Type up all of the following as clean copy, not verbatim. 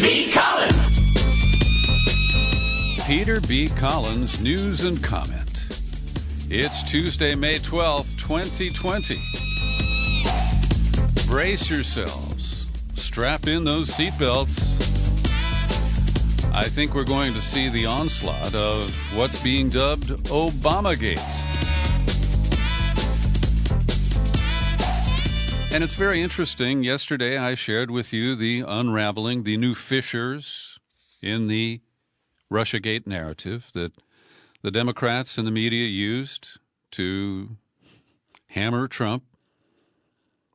B. Collins. Peter B. Collins, news and comment. It's Tuesday, May 12th, 2020. Brace yourselves. Strap in those seatbelts. I think we're going to see the onslaught of what's being dubbed Obamagate. And it's very interesting. Yesterday I shared with you the unraveling, the new fissures in the Russiagate narrative that the Democrats and the media used to hammer Trump,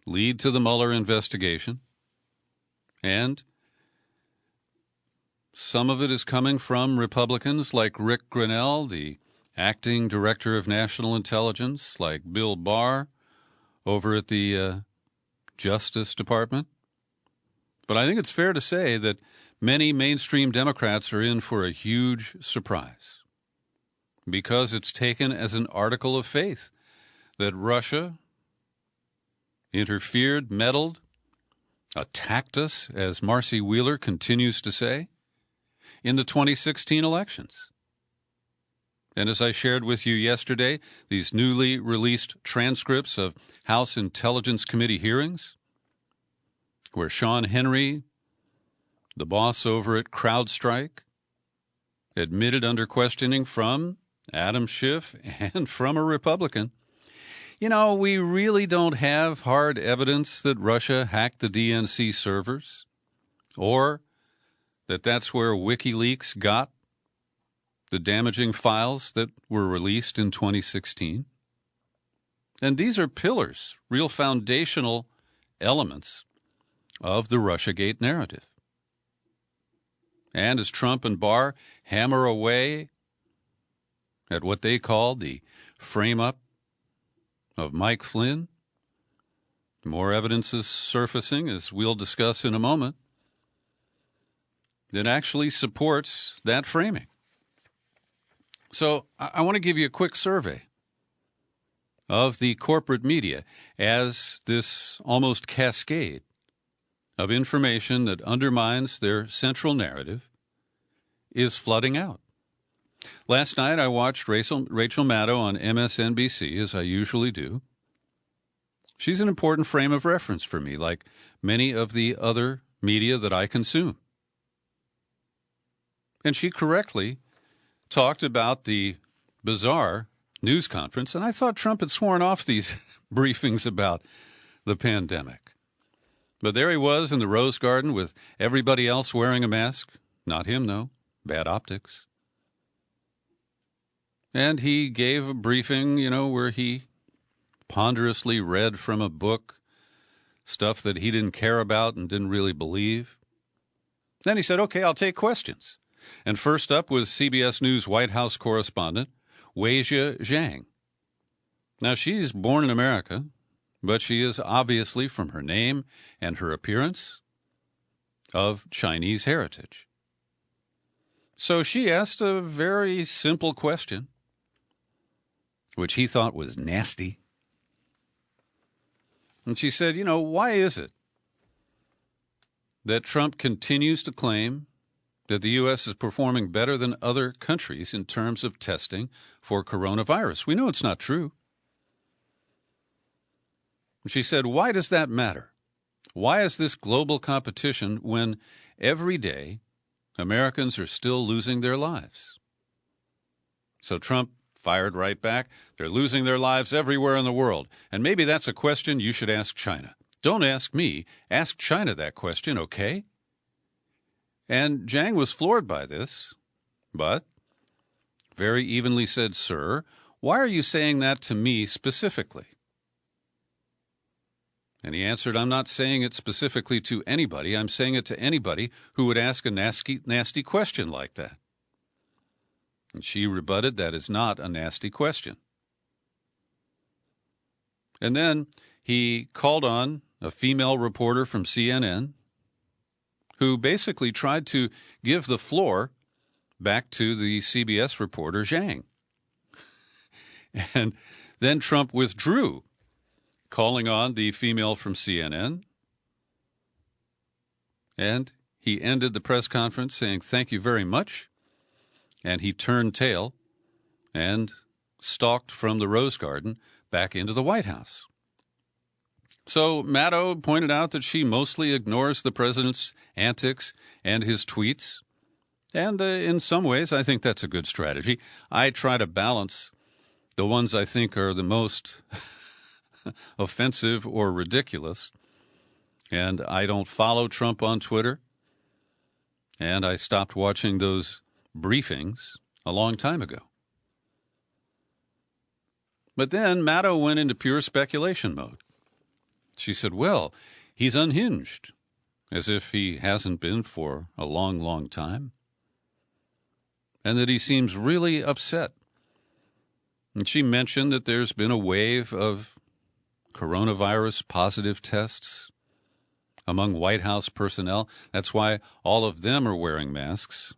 lead to the Mueller investigation. And some of it is coming from Republicans like Rick Grenell, the acting director of national intelligence, like Bill Barr over at the Justice Department. But I think it's fair to say that many mainstream Democrats are in for a huge surprise because it's taken as an article of faith that Russia interfered, meddled, attacked us, as Marcy Wheeler continues to say, in the 2016 elections. And as I shared with you yesterday, these newly released transcripts of House Intelligence Committee hearings, where Sean Henry, the boss over at CrowdStrike, admitted under questioning from Adam Schiff and from a Republican, you know, we really don't have hard evidence that Russia hacked the DNC servers or that that's where WikiLeaks got the damaging files that were released in 2016. And these are pillars, real foundational elements of the Russiagate narrative. And as Trump and Barr hammer away at what they call the frame-up of Mike Flynn, more evidence is surfacing, as we'll discuss in a moment, that actually supports that framing. So I want to give you a quick survey of the corporate media as this almost cascade of information that undermines their central narrative is flooding out. Last night I watched Rachel Maddow on MSNBC, as I usually do. She's an important frame of reference for me, like many of the other media that I consume. And she correctly talked about the bizarre news conference, and I thought Trump had sworn off these briefings about the pandemic. But there he was in the Rose Garden with everybody else wearing a mask. Not him, though. Bad optics. And he gave a briefing, where he ponderously read from a book stuff that he didn't care about and didn't really believe. Then he said, okay, I'll take questions. And first up was CBS News White House correspondent Weijia Zhang. Now, she's born in America, but she is obviously, from her name and her appearance, of Chinese heritage. So she asked a very simple question, which he thought was nasty. And she said, why is it that Trump continues to claim that the U.S. is performing better than other countries in terms of testing for coronavirus? We know it's not true. She said, why does that matter? Why is this global competition when every day Americans are still losing their lives? So Trump fired right back. They're losing their lives everywhere in the world. And maybe that's a question you should ask China. Don't ask me. Ask China that question, okay? And Zhang was floored by this, but very evenly said, sir, why are you saying that to me specifically? And he answered, I'm not saying it specifically to anybody. I'm saying it to anybody who would ask a nasty question like that. And she rebutted, that is not a nasty question. And then he called on a female reporter from CNN who basically tried to give the floor back to the CBS reporter Zhang. And then Trump withdrew, calling on the female from CNN, and he ended the press conference saying, "Thank you very much," and he turned tail and stalked from the Rose Garden back into the White House. So Maddow pointed out that she mostly ignores the president's antics and his tweets, and in some ways I think that's a good strategy. I try to balance the ones I think are the most offensive or ridiculous, and I don't follow Trump on Twitter, and I stopped watching those briefings a long time ago. But then Maddow went into pure speculation mode. She said, well, he's unhinged, as if he hasn't been for a long, long time, and that he seems really upset. And she mentioned that there's been a wave of coronavirus positive tests among White House personnel. That's why all of them are wearing masks,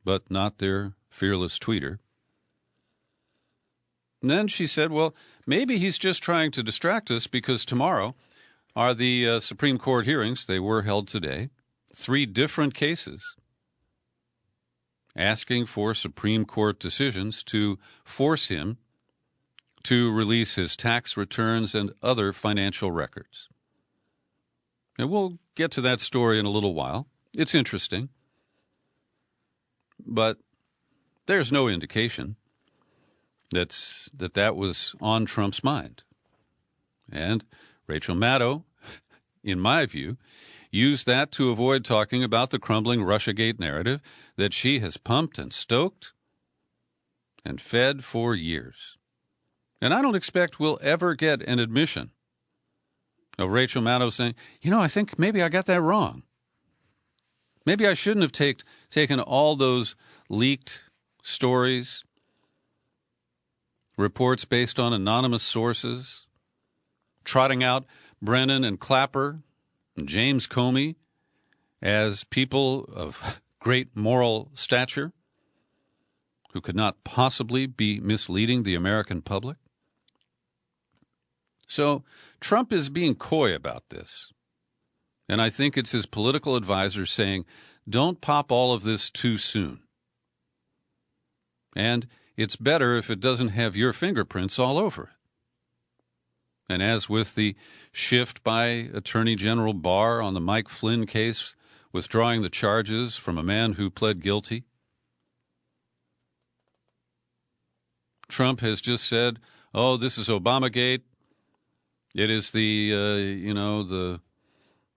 but not their fearless tweeter. And then she said, well, maybe he's just trying to distract us because tomorrow are the Supreme Court hearings. They were held today. 3 different cases asking for Supreme Court decisions to force him to release his tax returns and other financial records. And we'll get to that story in a little while. It's interesting. But there's no indication that was on Trump's mind. And Rachel Maddow, in my view, used that to avoid talking about the crumbling Russiagate narrative that she has pumped and stoked and fed for years. And I don't expect we'll ever get an admission of Rachel Maddow saying, I think maybe I got that wrong. Maybe I shouldn't have taken all those leaked stories, reports based on anonymous sources, trotting out Brennan and Clapper and James Comey as people of great moral stature who could not possibly be misleading the American public. So Trump is being coy about this. And I think it's his political advisors saying, don't pop all of this too soon. And it's better if it doesn't have your fingerprints all over it. And as with the shift by Attorney General Barr on the Mike Flynn case, withdrawing the charges from a man who pled guilty, Trump has just said, oh, this is Obamagate. It is the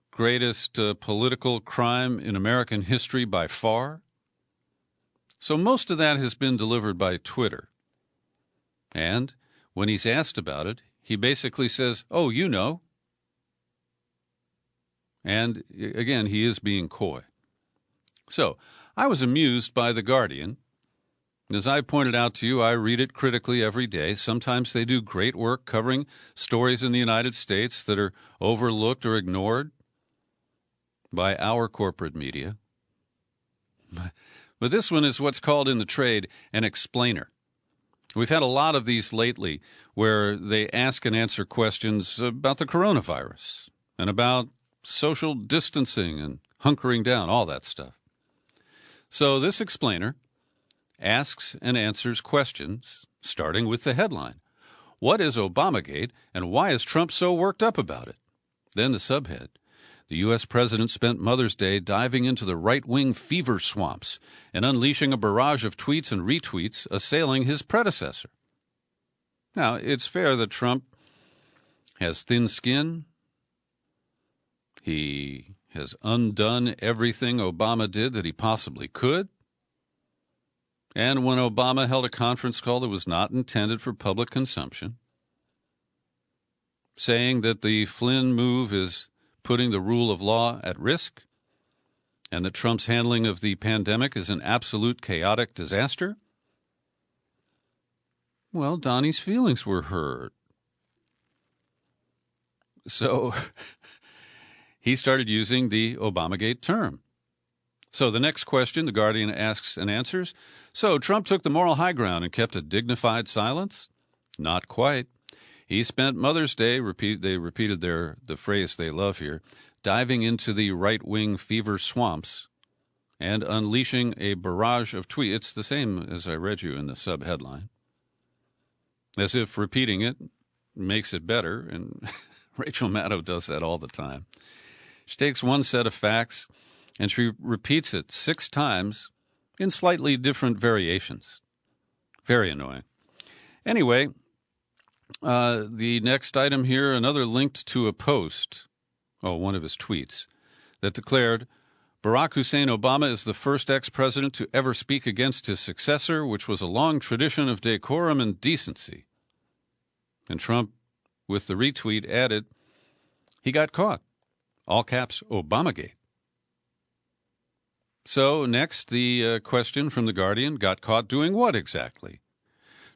greatest political crime in American history by far. So most of that has been delivered by Twitter. And when he's asked about it, he basically says, oh, you know. And again, he is being coy. So I was amused by The Guardian. As I pointed out to you, I read it critically every day. Sometimes they do great work covering stories in the United States that are overlooked or ignored by our corporate media. But this one is what's called in the trade an explainer. We've had a lot of these lately where they ask and answer questions about the coronavirus and about social distancing and hunkering down, all that stuff. So this explainer asks and answers questions, starting with the headline. What is Obamagate, and why is Trump so worked up about it? Then the subhead. The U.S. president spent Mother's Day diving into the right-wing fever swamps and unleashing a barrage of tweets and retweets assailing his predecessor. Now, it's fair that Trump has thin skin. He has undone everything Obama did that he possibly could. And when Obama held a conference call that was not intended for public consumption, saying that the Flynn move is putting the rule of law at risk and that Trump's handling of the pandemic is an absolute chaotic disaster, well, Donnie's feelings were hurt. So he started using the Obamagate term. So the next question The Guardian asks and answers, so Trump took the moral high ground and kept a dignified silence? Not quite. He spent Mother's Day, they repeated the phrase they love here, diving into the right-wing fever swamps and unleashing a barrage of tweets. It's the same as I read you in the sub-headline. As if repeating it makes it better, and Rachel Maddow does that all the time. She takes one set of facts and she repeats it 6 times in slightly different variations. Very annoying. Anyway, the next item here, another linked to a post, one of his tweets, that declared, Barack Hussein Obama is the first ex-president to ever speak against his successor, which was a long tradition of decorum and decency. And Trump, with the retweet, added, he got caught. All caps, Obamagate. So next, the question from The Guardian, got caught doing what exactly?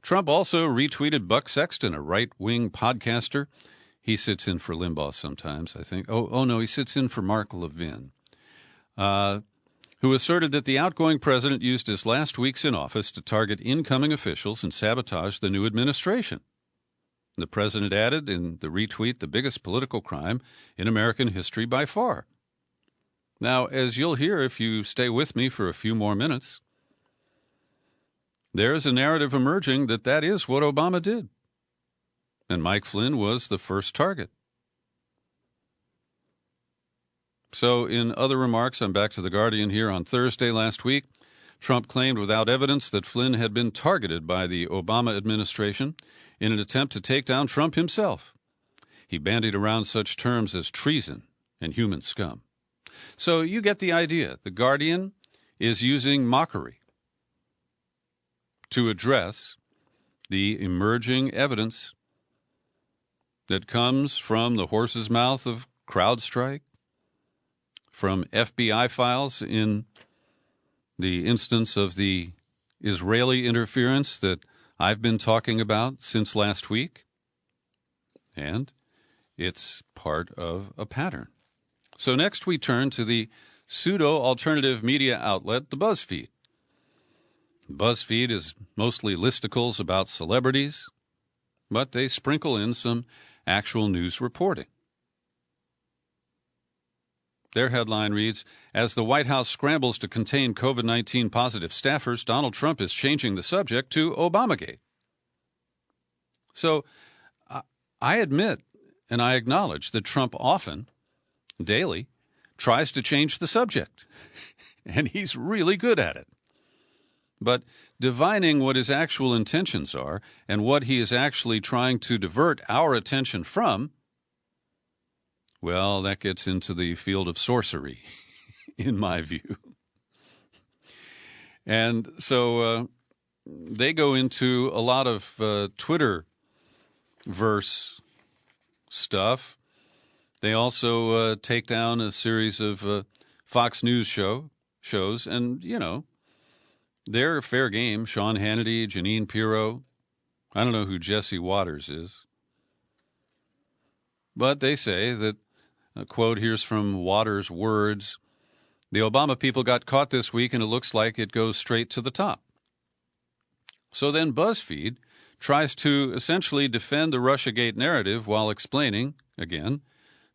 Trump also retweeted Buck Sexton, a right-wing podcaster. He sits in for Limbaugh sometimes, I think. Oh no, he sits in for Mark Levin, who asserted that the outgoing president used his last weeks in office to target incoming officials and sabotage the new administration. The president added in the retweet, the biggest political crime in American history by far. Now, as you'll hear if you stay with me for a few more minutes, there's a narrative emerging that that is what Obama did. And Mike Flynn was the first target. So in other remarks, I'm back to The Guardian here on Thursday last week, Trump claimed without evidence that Flynn had been targeted by the Obama administration in an attempt to take down Trump himself. He bandied around such terms as treason and human scum. So you get the idea. The Guardian is using mockery to address the emerging evidence that comes from the horse's mouth of CrowdStrike, from FBI files in the instance of the Israeli interference that I've been talking about since last week, and it's part of a pattern. So next we turn to the pseudo-alternative media outlet, the BuzzFeed. BuzzFeed is mostly listicles about celebrities, but they sprinkle in some actual news reporting. Their headline reads, as the White House scrambles to contain COVID-19 positive staffers, Donald Trump is changing the subject to Obamagate. So I admit and I acknowledge that Trump often, daily, tries to change the subject, and he's really good at it. But divining what his actual intentions are and what he is actually trying to divert our attention from, well, that gets into the field of sorcery, in my view. And so they go into a lot of Twitter-verse stuff. They also take down a series of Fox News shows, and, you know, they're fair game. Sean Hannity, Jeanine Pirro. I don't know who Jesse Waters is. But they say that, a quote, here's from Waters' words, the Obama people got caught this week and it looks like it goes straight to the top. So then BuzzFeed tries to essentially defend the Russiagate narrative while explaining, again,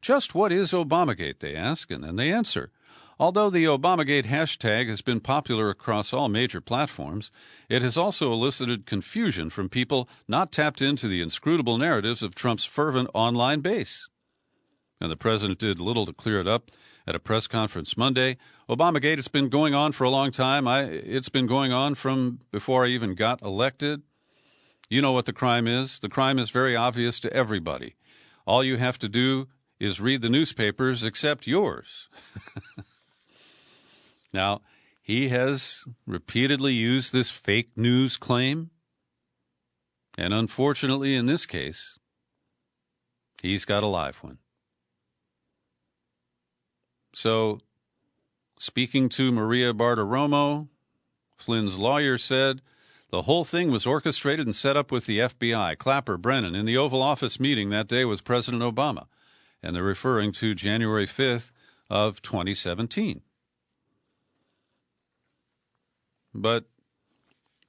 just what is Obamagate, they ask, and then they answer. Although the Obamagate hashtag has been popular across all major platforms, it has also elicited confusion from people not tapped into the inscrutable narratives of Trump's fervent online base. And the president did little to clear it up at a press conference Monday. Obamagate has been going on for a long time. It's been going on from before I even got elected. You know what the crime is. The crime is very obvious to everybody. All you have to do is read the newspapers except yours. Now, he has repeatedly used this fake news claim, and unfortunately in this case, he's got a live one. So, speaking to Maria Bartiromo, Flynn's lawyer said, the whole thing was orchestrated and set up with the FBI, Clapper, Brennan, in the Oval Office meeting that day with President Obama. And they're referring to January 5th of 2017. But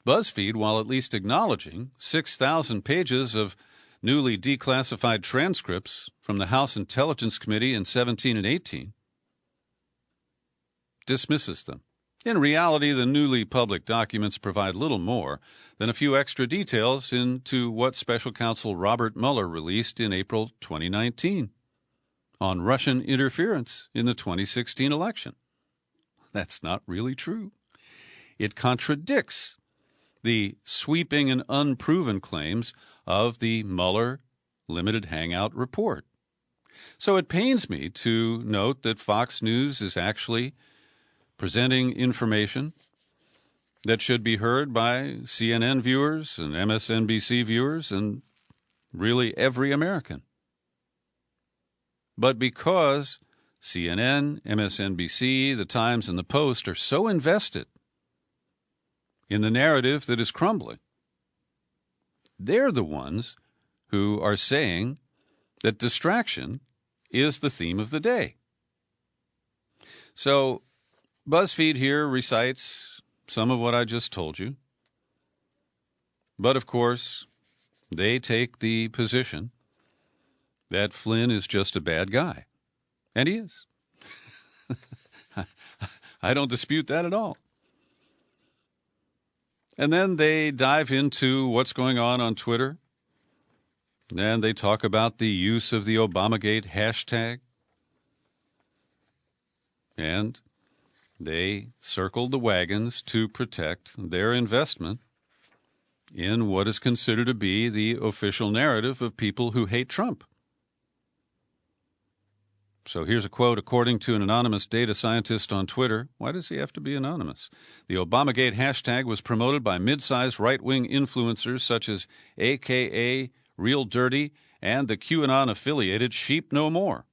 BuzzFeed, while at least acknowledging 6,000 pages of newly declassified transcripts from the House Intelligence Committee in 17 and 18, dismisses them In reality, the newly public documents provide little more than a few extra details into what Special Counsel Robert Mueller released in April 2019 on Russian interference in the 2016 election. That's not really true. It contradicts the sweeping and unproven claims of the Mueller Limited Hangout report. So it pains me to note that Fox News is actually presenting information that should be heard by CNN viewers and MSNBC viewers and really every American. But because CNN, MSNBC, The Times, and The Post are so invested in the narrative that is crumbling, they're the ones who are saying that distraction is the theme of the day. So BuzzFeed here recites some of what I just told you. But, of course, they take the position that Flynn is just a bad guy. And he is. I don't dispute that at all. And then they dive into what's going on Twitter. Then they talk about the use of the Obamagate hashtag. And they circled the wagons to protect their investment in what is considered to be the official narrative of people who hate Trump. So here's a quote. According to an anonymous data scientist on Twitter, why does he have to be anonymous? The Obamagate hashtag was promoted by mid-sized right-wing influencers such as AKA Real Dirty and the QAnon-affiliated Sheep No More,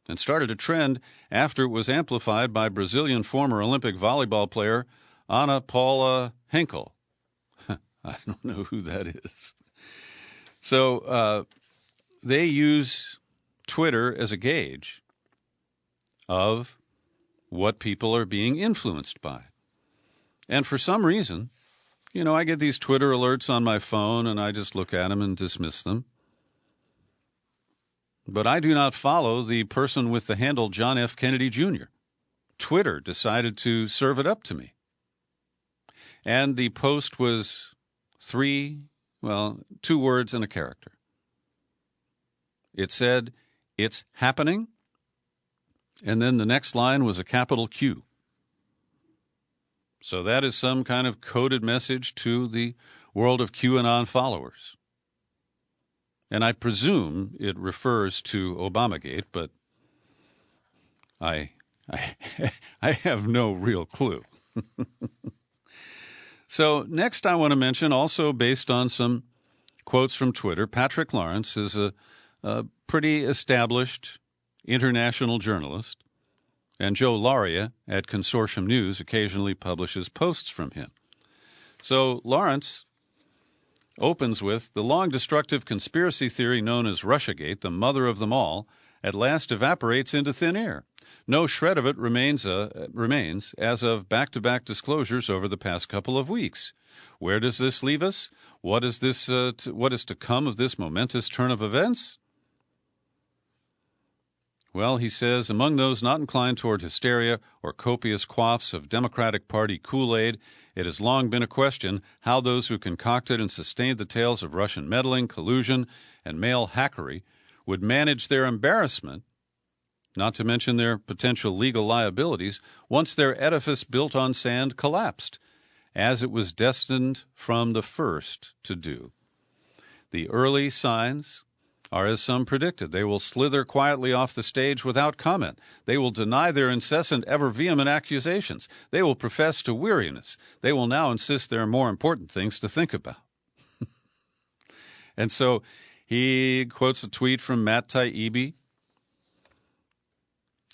and started a trend after it was amplified by Brazilian former Olympic volleyball player Ana Paula Henkel. I don't know who that is. So they use Twitter as a gauge of what people are being influenced by. And for some reason, I get these Twitter alerts on my phone and I just look at them and dismiss them. But I do not follow the person with the handle John F. Kennedy Jr. Twitter decided to serve it up to me. And the post was 2 words and a character. It said, "It's happening," and then the next line was a capital Q. So that is some kind of coded message to the world of QAnon followers. And I presume it refers to Obamagate, but I have no real clue. So next I want to mention, also based on some quotes from Twitter, Patrick Lawrence is a pretty established international journalist, and Joe Lauria at Consortium News occasionally publishes posts from him. So Lawrence opens with, "The long destructive conspiracy theory known as Russiagate, the mother of them all, at last evaporates into thin air. No shred of it remains as of back-to-back disclosures over the past couple of weeks. Where does this leave us? What is to come of this momentous turn of events?" Well, he says, among those not inclined toward hysteria or copious quaffs of Democratic Party Kool-Aid, it has long been a question how those who concocted and sustained the tales of Russian meddling, collusion, and mail hackery would manage their embarrassment, not to mention their potential legal liabilities, once their edifice built on sand collapsed, as it was destined from the first to do. The early signs are as some predicted. They will slither quietly off the stage without comment. They will deny their incessant, ever vehement accusations. They will profess to weariness. They will now insist there are more important things to think about. And so he quotes a tweet from Matt Taibbi.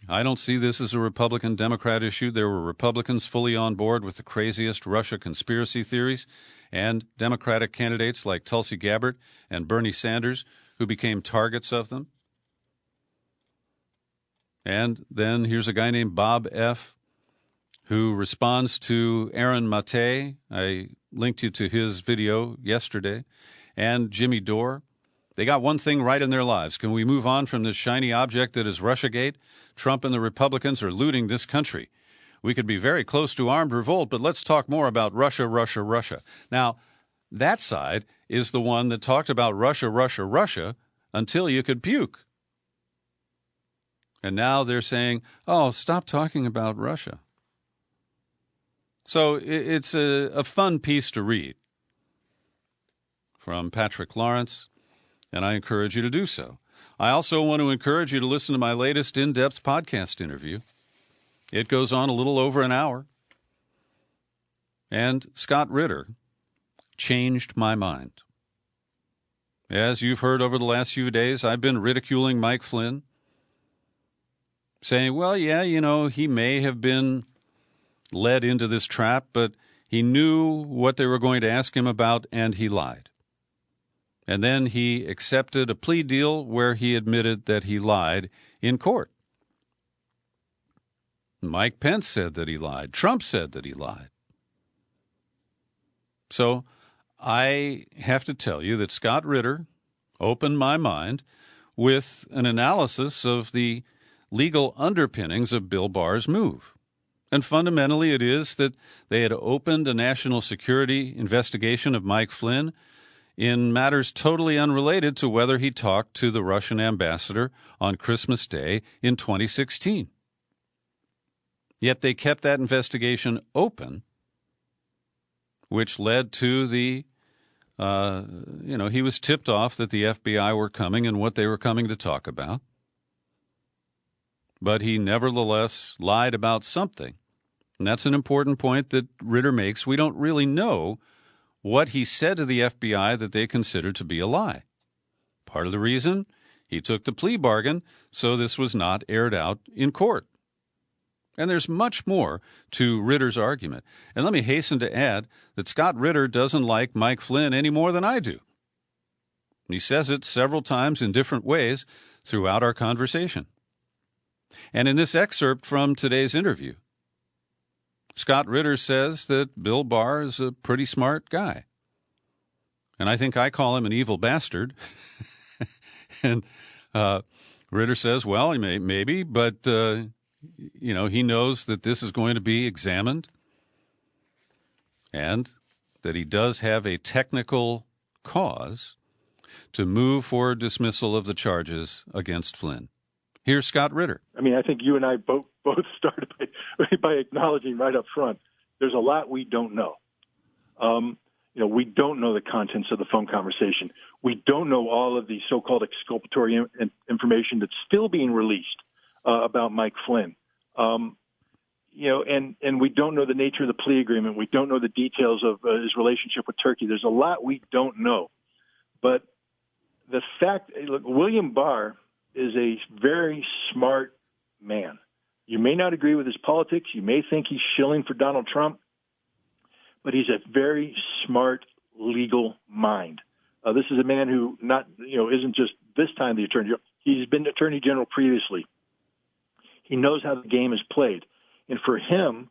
"I don't see this as a Republican-Democrat issue. There were Republicans fully on board with the craziest Russia conspiracy theories, and Democratic candidates like Tulsi Gabbard and Bernie Sanders who became targets of them." And then here's a guy named Bob F., who responds to Aaron Mate. I linked you to his video yesterday. And Jimmy Dore. They got one thing right in their lives. Can we move on from this shiny object that is Russiagate? Trump and the Republicans are looting this country. We could be very close to armed revolt, but let's talk more about Russia, Russia, Russia. Now, that side is the one that talked about Russia, Russia, Russia until you could puke. And now they're saying, oh, stop talking about Russia. So it's a fun piece to read from Patrick Lawrence, and I encourage you to do so. I also want to encourage you to listen to my latest in-depth podcast interview. It goes on a little over an hour. And Scott Ritter changed my mind. As you've heard over the last few days, I've been ridiculing Mike Flynn, saying, well, yeah, he may have been led into this trap, but he knew what they were going to ask him about, and he lied. And then he accepted a plea deal where he admitted that he lied in court. Mike Pence said that he lied. Trump said that he lied. So I have to tell you that Scott Ritter opened my mind with an analysis of the legal underpinnings of Bill Barr's move. And fundamentally, it is that they had opened a national security investigation of Mike Flynn in matters totally unrelated to whether he talked to the Russian ambassador on Christmas Day in 2016. Yet they kept that investigation open, which led to he was tipped off that the FBI were coming and what they were coming to talk about. But he nevertheless lied about something. And that's an important point that Ritter makes. We don't really know what he said to the FBI that they considered to be a lie. Part of the reason, he took the plea bargain, so this was not aired out in court. And there's much more to Ritter's argument. And let me hasten to add that Scott Ritter doesn't like Mike Flynn any more than I do. He says it several times in different ways throughout our conversation. And in this excerpt from today's interview, Scott Ritter says that Bill Barr is a pretty smart guy. And I think I call him an evil bastard. And Ritter says, well, he maybe, but, he knows that this is going to be examined and that he does have a technical cause to move for dismissal of the charges against Flynn. Here's Scott Ritter. I mean, I think you and I both started by acknowledging right up front, there's a lot we don't know. We don't know the contents of the phone conversation. We don't know all of the so-called exculpatory information that's still being released about Mike Flynn. And we don't know the nature of the plea agreement. We don't know the details of his relationship with Turkey. There's a lot we don't know. But the fact, look, William Barr is a very smart man. You may not agree with his politics. You may think he's shilling for Donald Trump, but he's a very smart legal mind. This is a man who isn't just this time the attorney general. He's been attorney general previously. He knows how the game is played. And for him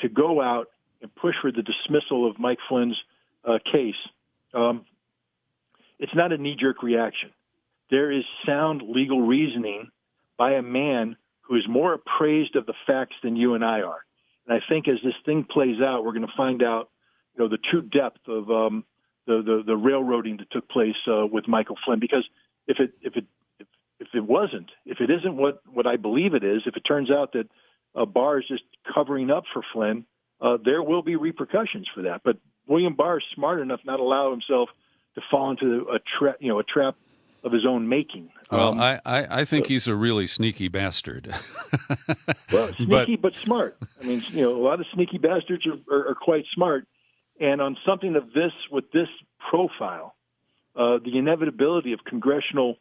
to go out and push for the dismissal of Mike Flynn's case, it's not a knee-jerk reaction. There is sound legal reasoning by a man who is more appraised of the facts than you and I are. And I think as this thing plays out, we're going to find out, the true depth of the railroading that took place with Michael Flynn. Because if it isn't what I believe it is, if it turns out that Barr is just covering up for Flynn, there will be repercussions for that. But William Barr is smart enough not to allow himself to fall into a trap of his own making. Well, I think he's a really sneaky bastard. Well, sneaky but smart. I mean, a lot of sneaky bastards are quite smart. And on something with this profile, the inevitability of congressional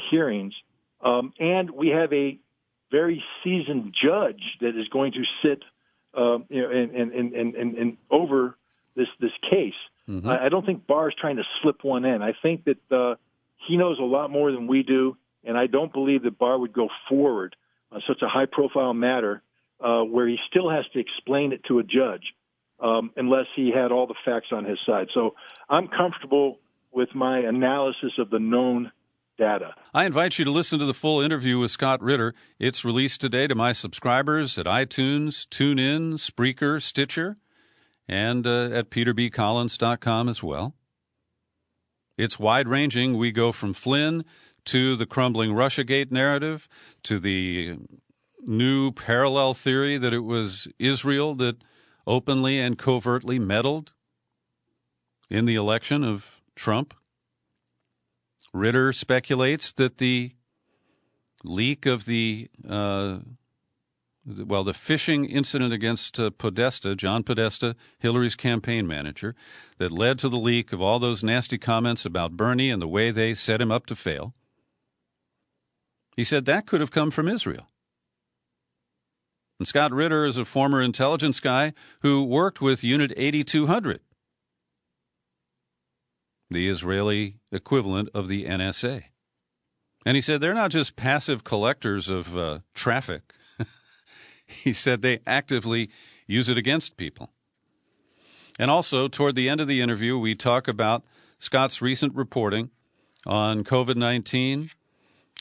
hearings, and we have a very seasoned judge that is going to sit, and over this case. Mm-hmm. I don't think Barr is trying to slip one in. I think that he knows a lot more than we do, and I don't believe that Barr would go forward on such a high-profile matter where he still has to explain it to a judge unless he had all the facts on his side. So I'm comfortable with my analysis of the known data. I invite you to listen to the full interview with Scott Ritter. It's released today to my subscribers at iTunes, TuneIn, Spreaker, Stitcher, and at peterbcollins.com as well. It's wide-ranging. We go from Flynn to the crumbling Russiagate narrative to the new parallel theory that it was Israel that openly and covertly meddled in the election of Trump. Ritter speculates that the leak of the phishing incident against Podesta, John Podesta, Hillary's campaign manager, that led to the leak of all those nasty comments about Bernie and the way they set him up to fail. He said that could have come from Israel. And Scott Ritter is a former intelligence guy who worked with Unit 8200, the Israeli equivalent of the NSA. And he said they're not just passive collectors of traffic. He said they actively use it against people. And also, toward the end of the interview, we talk about Scott's recent reporting on COVID-19,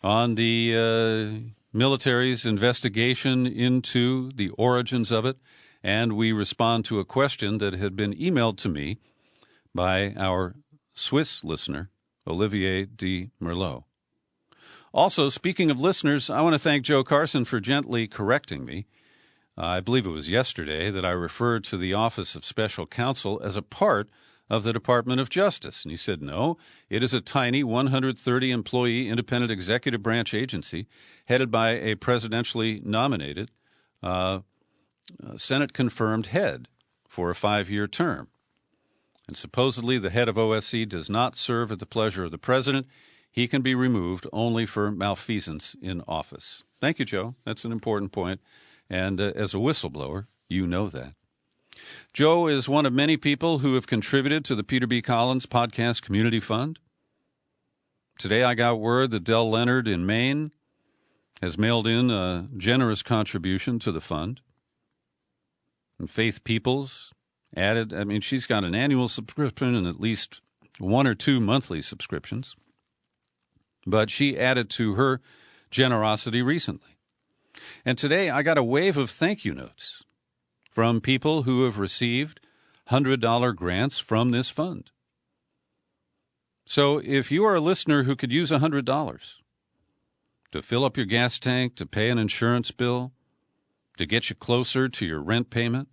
on the military's investigation into the origins of it, and we respond to a question that had been emailed to me by our Swiss listener, Olivier de Merlot. Also, speaking of listeners, I want to thank Joe Carson for gently correcting me. I believe it was yesterday that I referred to the Office of Special Counsel as a part of the Department of Justice. And he said, no, it is a tiny 130-employee independent executive branch agency headed by a presidentially nominated, Senate-confirmed head for a 5-year term. And supposedly the head of OSC does not serve at the pleasure of the president. He can be removed only for malfeasance in office. Thank you, Joe. That's an important point. And as a whistleblower, you know that. Joe is one of many people who have contributed to the Peter B. Collins Podcast Community Fund. Today I got word that Dell Leonard in Maine has mailed in a generous contribution to the fund. And Faith Peoples added, she's got an annual subscription and at least 1 or 2 monthly subscriptions. But she added to her generosity recently. And today I got a wave of thank you notes from people who have received $100 grants from this fund. So if you are a listener who could use $100 to fill up your gas tank, to pay an insurance bill, to get you closer to your rent payment,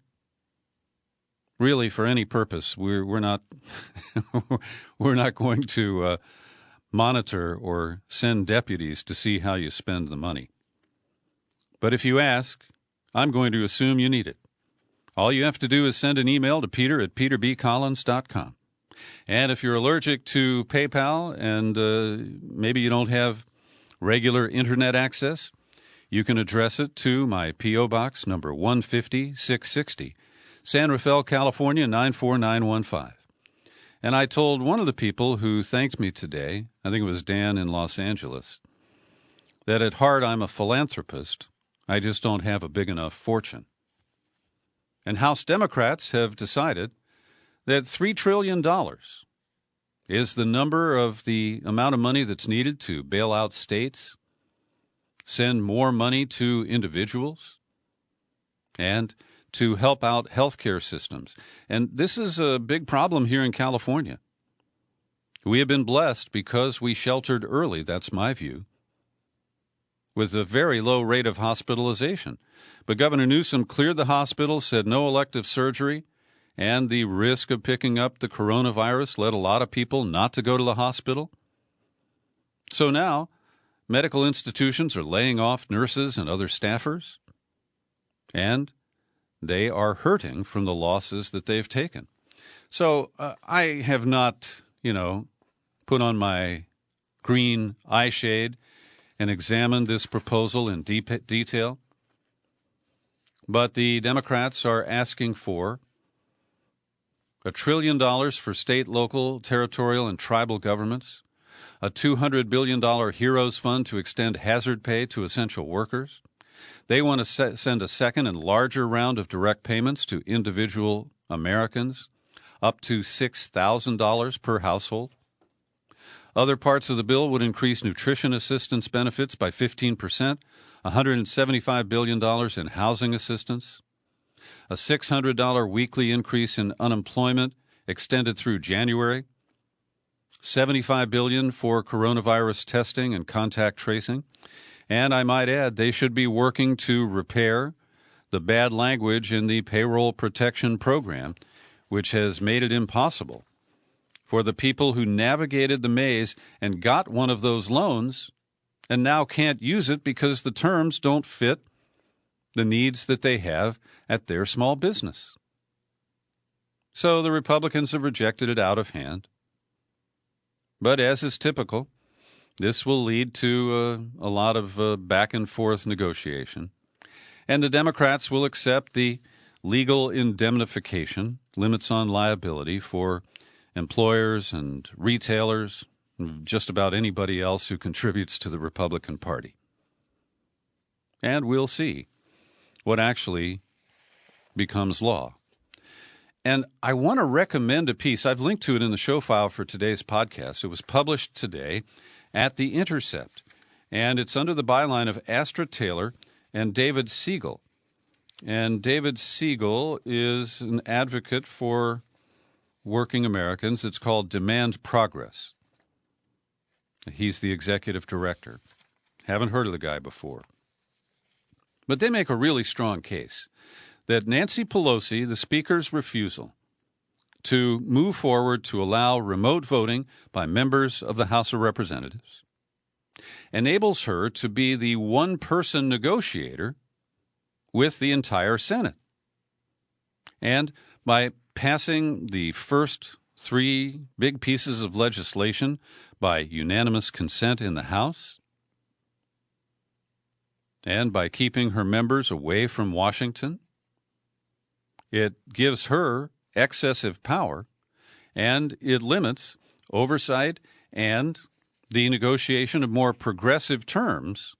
really for any purpose, we're not we're not going to monitor or send deputies to see how you spend the money. But if you ask, I'm going to assume you need it. All you have to do is send an email to Peter at peterbcollins.com. And if you're allergic to PayPal and maybe you don't have regular Internet access, you can address it to my P.O. Box number 150-660, San Rafael, California, 94915. And I told one of the people who thanked me today, I think it was Dan in Los Angeles, that at heart I'm a philanthropist. I just don't have a big enough fortune. And House Democrats have decided that $3 trillion is the number of the amount of money that's needed to bail out states, send more money to individuals, and to help out healthcare systems. And this is a big problem here in California. We have been blessed because we sheltered early, that's my view, with a very low rate of hospitalization. But Governor Newsom cleared the hospital, said no elective surgery, and the risk of picking up the coronavirus led a lot of people not to go to the hospital. So now, medical institutions are laying off nurses and other staffers, and they are hurting from the losses that they've taken. So I have not, put on my green eye shade and examined this proposal in detail. But the Democrats are asking for $1 trillion for state, local, territorial, and tribal governments, a $200 billion Heroes Fund to extend hazard pay to essential workers. They want to send a second and larger round of direct payments to individual Americans, up to $6,000 per household. Other parts of the bill would increase nutrition assistance benefits by 15%, $175 billion in housing assistance, a $600 weekly increase in unemployment extended through January, $75 billion for coronavirus testing and contact tracing, and I might add they should be working to repair the bad language in the Payroll Protection Program, which has made it impossible for the people who navigated the maze and got one of those loans and now can't use it because the terms don't fit the needs that they have at their small business. So the Republicans have rejected it out of hand. But as is typical, this will lead to a lot of back and forth negotiation. And the Democrats will accept the legal indemnification, limits on liability for employers and retailers, just about anybody else who contributes to the Republican Party. And we'll see what actually becomes law. And I want to recommend a piece. I've linked to it in the show file for today's podcast. It was published today at The Intercept, and it's under the byline of Astra Taylor and David Siegel. And David Siegel is an advocate for working Americans. It's called Demand Progress. He's the executive director. Haven't heard of the guy before. But they make a really strong case that Nancy Pelosi, the Speaker's refusal to move forward to allow remote voting by members of the House of Representatives enables her to be the one-person negotiator with the entire Senate. And by passing the first 3 big pieces of legislation by unanimous consent in the House, and by keeping her members away from Washington, it gives her excessive power, and it limits oversight and the negotiation of more progressive terms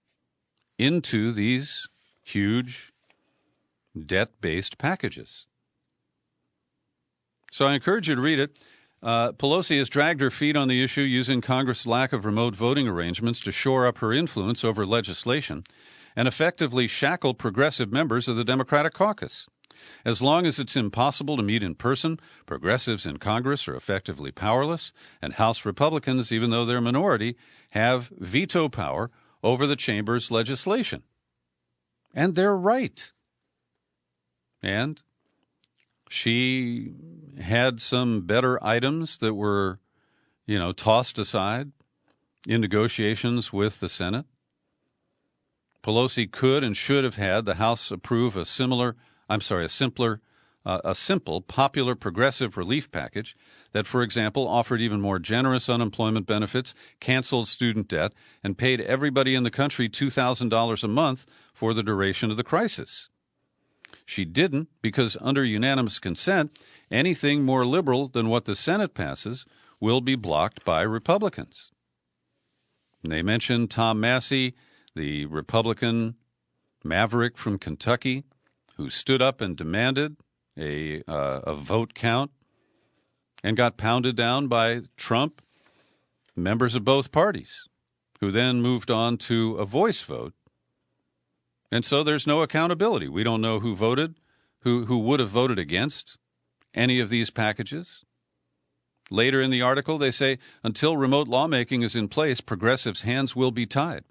into these huge debt-based packages. So I encourage you to read it. Pelosi has dragged her feet on the issue using Congress' lack of remote voting arrangements to shore up her influence over legislation and effectively shackle progressive members of the Democratic caucus. As long as it's impossible to meet in person, progressives in Congress are effectively powerless, and House Republicans, even though they're a minority, have veto power over the chamber's legislation. And they're right. And she had some better items that were, tossed aside in negotiations with the Senate. Pelosi could and should have had the House approve a simple popular progressive relief package that, for example, offered even more generous unemployment benefits, canceled student debt, and paid everybody in the country $2,000 a month for the duration of the crisis. She didn't because under unanimous consent, anything more liberal than what the Senate passes will be blocked by Republicans. And they mentioned Tom Massey, the Republican maverick from Kentucky, who stood up and demanded a vote count and got pounded down by Trump, members of both parties, who then moved on to a voice vote. And so there's no accountability. We don't know who voted, who would have voted against any of these packages. Later in the article, they say, until remote lawmaking is in place, progressives' hands will be tied.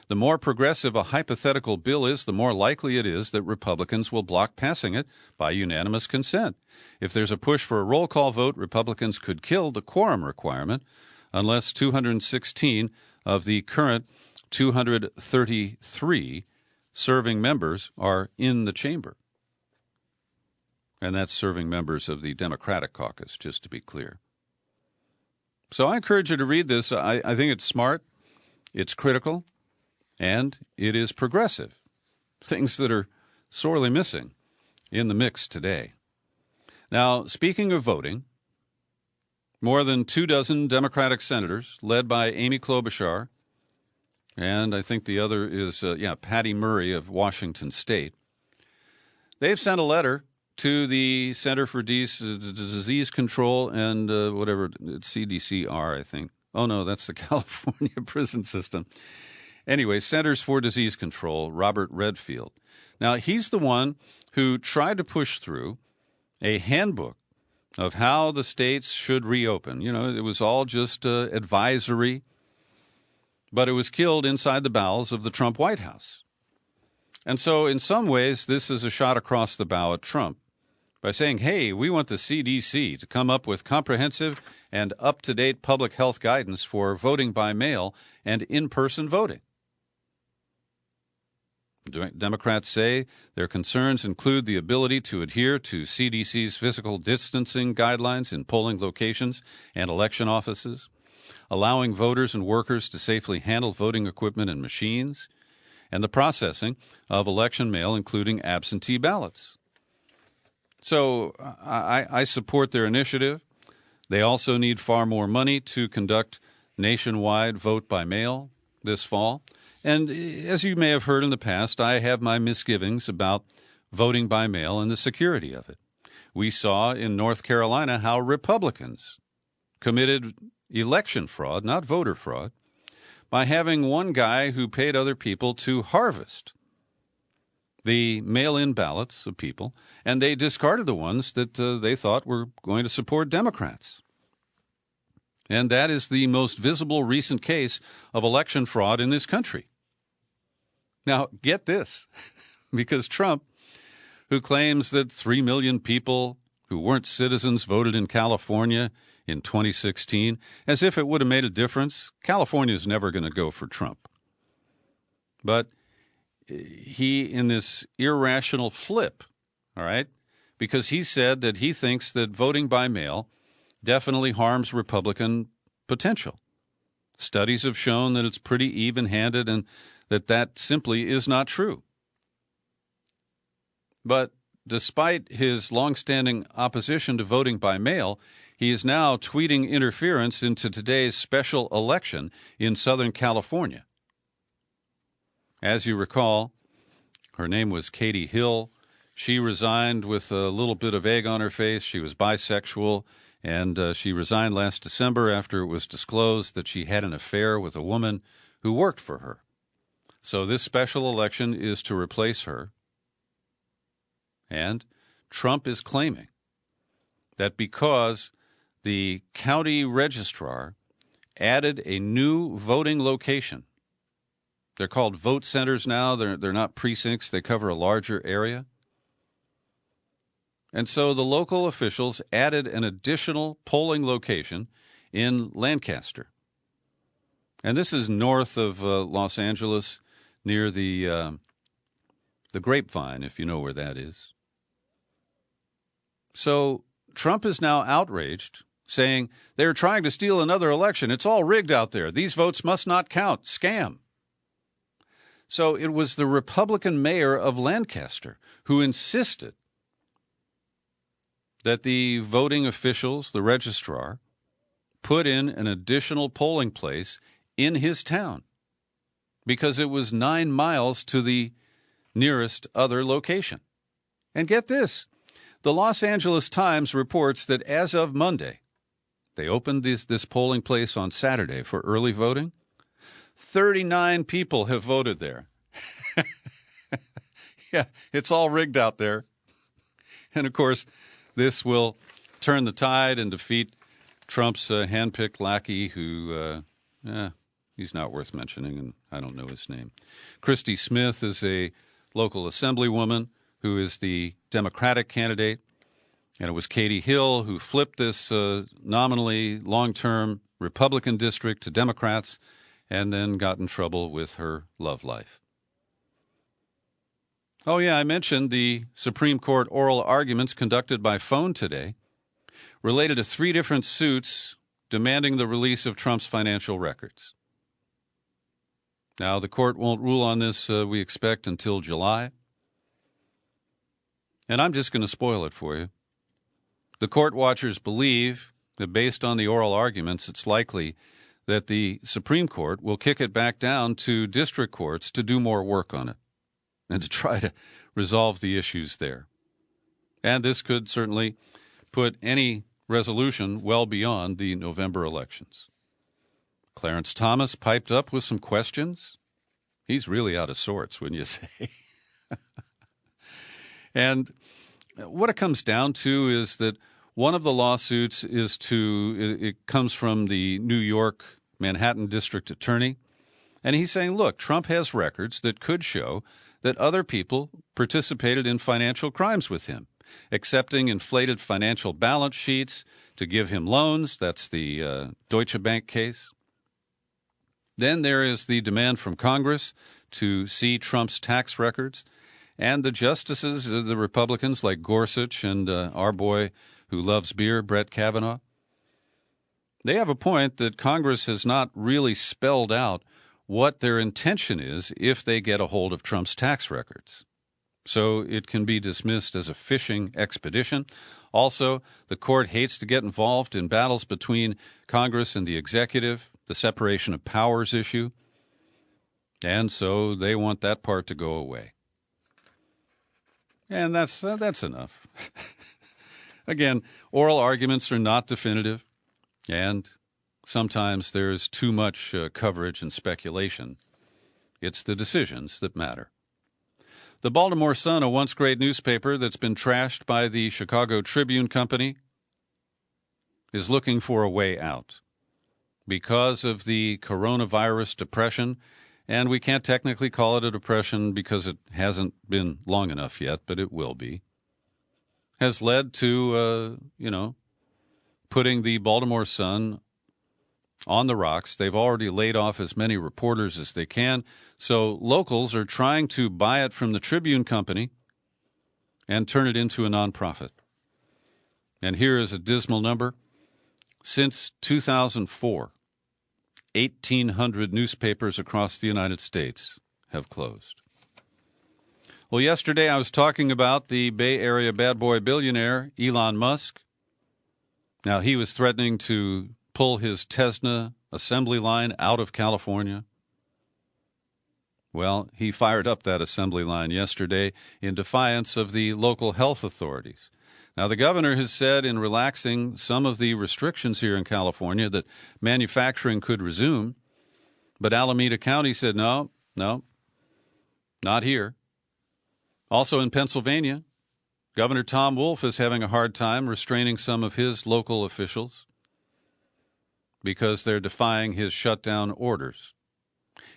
The more progressive a hypothetical bill is, the more likely it is that Republicans will block passing it by unanimous consent. If there's a push for a roll call vote, Republicans could kill the quorum requirement unless 216 of the current 233 serving members are in the chamber. And that's serving members of the Democratic caucus, just to be clear. So I encourage you to read this. I think it's smart, it's critical, and it is progressive. Things that are sorely missing in the mix today. Now, speaking of voting, more than 24 Democratic senators, led by Amy Klobuchar, and I think the other is, Patty Murray of Washington State, they've sent a letter to the Center for Disease Control and CDCR, I think, Oh, no, that's the California prison system. Anyway, Centers for Disease Control, Robert Redfield. Now, he's the one who tried to push through a handbook of how the states should reopen. You know, it was all just advisory, but it was killed inside the bowels of the Trump White House. And so in some ways, this is a shot across the bow at Trump by saying, hey, we want the CDC to come up with comprehensive and up-to-date public health guidance for voting by mail and in-person voting. Democrats say their concerns include the ability to adhere to CDC's physical distancing guidelines in polling locations and election offices, allowing voters and workers to safely handle voting equipment and machines, and the processing of election mail, including absentee ballots. So I support their initiative. They also need far more money to conduct nationwide vote by mail this fall. And as you may have heard in the past, I have my misgivings about voting by mail and the security of it. We saw in North Carolina how Republicans committed election fraud, not voter fraud, by having one guy who paid other people to harvest the mail-in ballots of people, and they discarded the ones that they thought were going to support Democrats. And that is the most visible recent case of election fraud in this country. Now, get this, because Trump, who claims that 3 million people who weren't citizens voted in California in 2016, as if it would have made a difference, California is never going to go for Trump. But he, in this irrational flip, all right, because he said that he thinks that voting by mail definitely harms Republican potential. Studies have shown that it's pretty even-handed and that simply is not true. But despite his longstanding opposition to voting by mail, he is now tweeting interference into today's special election in Southern California. As you recall, her name was Katie Hill. She resigned with a little bit of egg on her face. She was bisexual, and she resigned last December after it was disclosed that she had an affair with a woman who worked for her. So this special election is to replace her. And Trump is claiming that because the county registrar added a new voting location, they're called vote centers now, they're not precincts, they cover a larger area. And so the local officials added an additional polling location in Lancaster. And this is north of Los Angeles, near the Grapevine, if you know where that is. So Trump is now outraged, saying they're trying to steal another election. It's all rigged out there. These votes must not count. Scam. So it was the Republican mayor of Lancaster who insisted that the voting officials, the registrar, put in an additional polling place in his town because it was 9 miles to the nearest other location. And get this, the Los Angeles Times reports that as of Monday, they opened this polling place on Saturday for early voting. 39 people have voted there. Yeah, it's all rigged out there. And, of course, this will turn the tide and defeat Trump's handpicked lackey who, he's not worth mentioning, and I don't know his name. Christy Smith is a local assemblywoman who is the Democratic candidate, and it was Katie Hill who flipped this nominally long-term Republican district to Democrats and then got in trouble with her love life. Oh, yeah, I mentioned the Supreme Court oral arguments conducted by phone today related to 3 different suits demanding the release of Trump's financial records. Now, the court won't rule on this, we expect, until July. And I'm just going to spoil it for you. The court watchers believe that based on the oral arguments, it's likely that the Supreme Court will kick it back down to district courts to do more work on it and to try to resolve the issues there. And this could certainly put any resolution well beyond the November elections. Clarence Thomas piped up with some questions. He's really out of sorts, wouldn't you say? And what it comes down to is that one of the lawsuits it comes from the New York Manhattan District Attorney. And he's saying, look, Trump has records that could show that other people participated in financial crimes with him, accepting inflated financial balance sheets to give him loans. That's the Deutsche Bank case. Then there is the demand from Congress to see Trump's tax records. And the justices, the Republicans like Gorsuch and our boy who loves beer, Brett Kavanaugh, they have a point that Congress has not really spelled out what their intention is if they get a hold of Trump's tax records. So it can be dismissed as a fishing expedition. Also, the court hates to get involved in battles between Congress and the executive, the separation of powers issue, and so they want that part to go away. And that's enough. Again, oral arguments are not definitive, and sometimes there's too much coverage and speculation. It's the decisions that matter. The Baltimore Sun, a once great newspaper that's been trashed by the Chicago Tribune Company, is looking for a way out because of the coronavirus depression. And we can't technically call it a depression because it hasn't been long enough yet, but it will be, has led to, putting the Baltimore Sun on the rocks. They've already laid off as many reporters as they can. So locals are trying to buy it from the Tribune Company and turn it into a nonprofit. And here is a dismal number. Since 2004, 1,800 newspapers across the United States have closed. Well, yesterday I was talking about the Bay Area bad boy billionaire, Elon Musk. Now, he was threatening to pull his Tesla assembly line out of California. Well, he fired up that assembly line yesterday in defiance of the local health authorities. Now, the governor has said in relaxing some of the restrictions here in California that manufacturing could resume, but Alameda County said, no, not here. Also in Pennsylvania, Governor Tom Wolf is having a hard time restraining some of his local officials because they're defying his shutdown orders.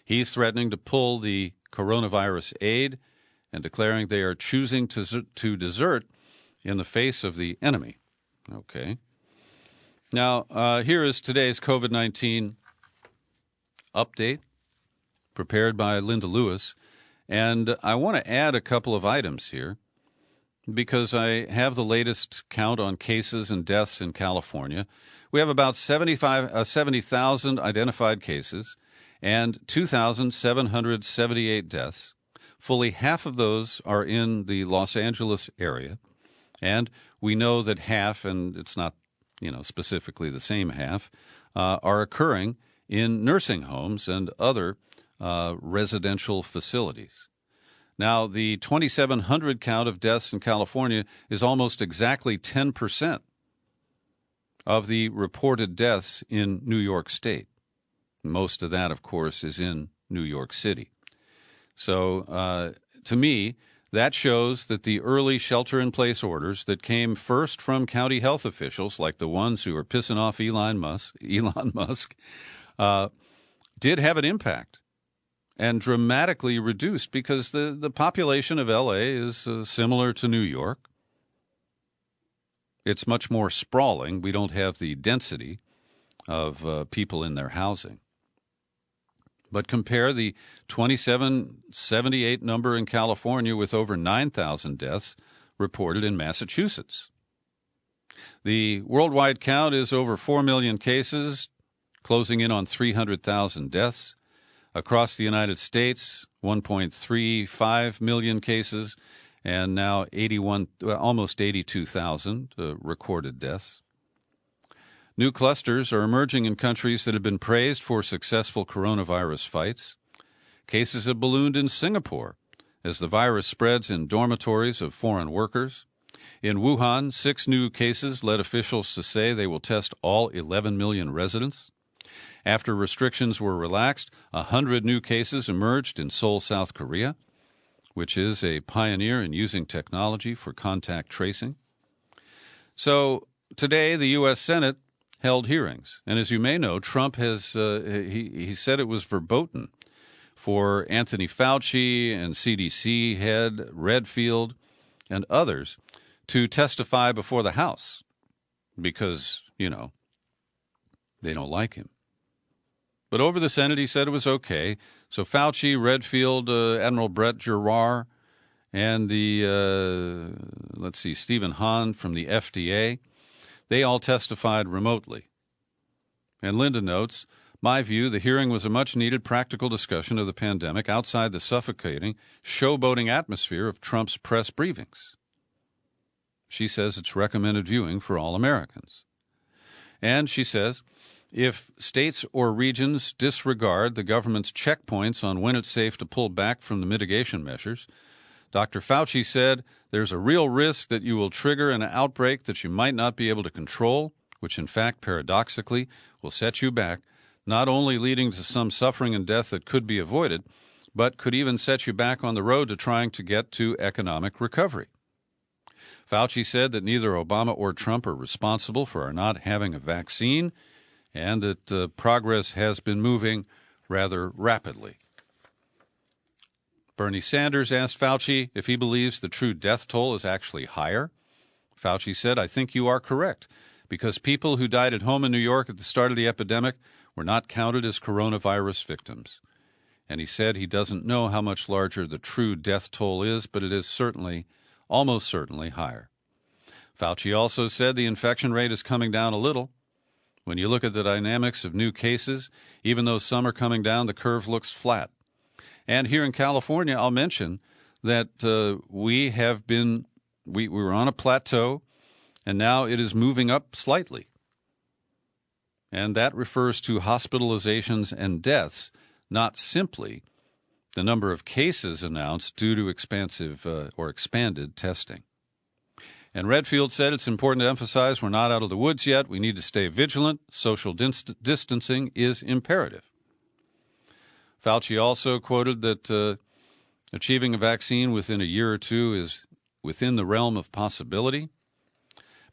He's threatening to pull the coronavirus aid and declaring they are choosing to desert in the face of the enemy. Okay. Now, here is today's COVID-19 update prepared by Linda Lewis. And I want to add a couple of items here because I have the latest count on cases and deaths in California. We have about 70,000 identified cases and 2,778 deaths. Fully half of those are in the Los Angeles area. And we know that half, and it's not, specifically the same half, are occurring in nursing homes and other residential facilities. Now, the 2,700 count of deaths in California is almost exactly 10% of the reported deaths in New York State. Most of that, of course, is in New York City. So, to me, that shows that the early shelter-in-place orders that came first from county health officials, like the ones who are pissing off Elon Musk, did have an impact and dramatically reduced because the population of L.A. is similar to New York. It's much more sprawling. We don't have the density of people in their housing. But compare the 2,778 number in California with over 9,000 deaths reported in Massachusetts. The worldwide count is over 4 million cases, closing in on 300,000 deaths. Across the United States, 1.35 million cases, and now almost 82,000 recorded deaths. New clusters are emerging in countries that have been praised for successful coronavirus fights. Cases have ballooned in Singapore as the virus spreads in dormitories of foreign workers. In Wuhan, 6 new cases led officials to say they will test all 11 million residents. After restrictions were relaxed, 100 new cases emerged in Seoul, South Korea, which is a pioneer in using technology for contact tracing. So today, the U.S. Senate held hearings. And as you may know, Trump has he said it was verboten for Anthony Fauci and CDC head Redfield and others to testify before the House because, they don't like him. But over the Senate, he said it was okay. So Fauci, Redfield, Admiral Brett Giroir, and Stephen Hahn from the FDA, they all testified remotely. And Linda notes, my view, the hearing was a much-needed practical discussion of the pandemic outside the suffocating, showboating atmosphere of Trump's press briefings. She says it's recommended viewing for all Americans. And she says, if states or regions disregard the government's checkpoints on when it's safe to pull back from the mitigation measures, Dr. Fauci said there's a real risk that you will trigger an outbreak that you might not be able to control, which in fact, paradoxically, will set you back, not only leading to some suffering and death that could be avoided, but could even set you back on the road to trying to get to economic recovery. Fauci said that neither Obama or Trump are responsible for our not having a vaccine, and that progress has been moving rather rapidly. Bernie Sanders asked Fauci if he believes the true death toll is actually higher. Fauci said, I think you are correct, because people who died at home in New York at the start of the epidemic were not counted as coronavirus victims. And he said he doesn't know how much larger the true death toll is, but it is certainly, almost certainly higher. Fauci also said the infection rate is coming down a little. When you look at the dynamics of new cases, even though some are coming down, the curve looks flat. And here in California, I'll mention that we were on a plateau, and now it is moving up slightly. And that refers to hospitalizations and deaths, not simply the number of cases announced due to expansive or expanded testing. And Redfield said it's important to emphasize we're not out of the woods yet. We need to stay vigilant. Social distancing is imperative. Fauci also quoted that achieving a vaccine within a year or two is within the realm of possibility.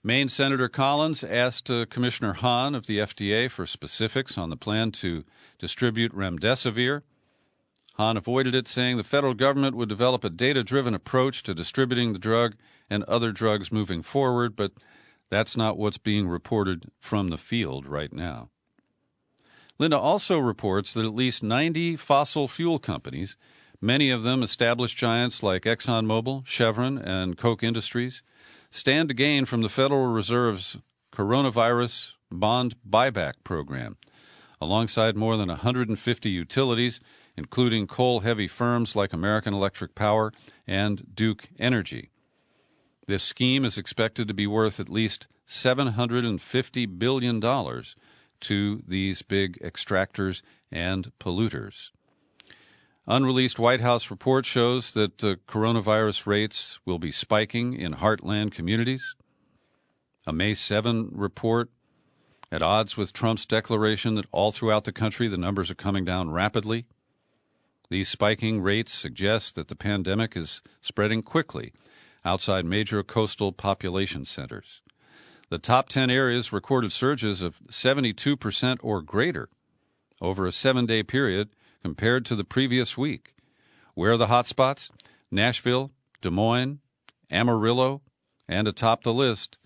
Maine Senator Collins asked Commissioner Hahn of the FDA for specifics on the plan to distribute remdesivir. Hahn avoided it, saying the federal government would develop a data-driven approach to distributing the drug and other drugs moving forward, but that's not what's being reported from the field right now. Linda also reports that at least 90 fossil fuel companies, many of them established giants like ExxonMobil, Chevron, and Koch Industries, stand to gain from the Federal Reserve's coronavirus bond buyback program, alongside more than 150 utilities, including coal-heavy firms like American Electric Power and Duke Energy. This scheme is expected to be worth at least $750 billion to these big extractors and polluters. Unreleased White House report shows that coronavirus rates will be spiking in heartland communities. A May 7 report at odds with Trump's declaration that all throughout the country the numbers are coming down rapidly. These spiking rates suggest that the pandemic is spreading quickly outside major coastal population centers. The top 10 areas recorded surges of 72% or greater over a 7-day period compared to the previous week. Where are the hot spots? Nashville, Des Moines, Amarillo, and atop the list,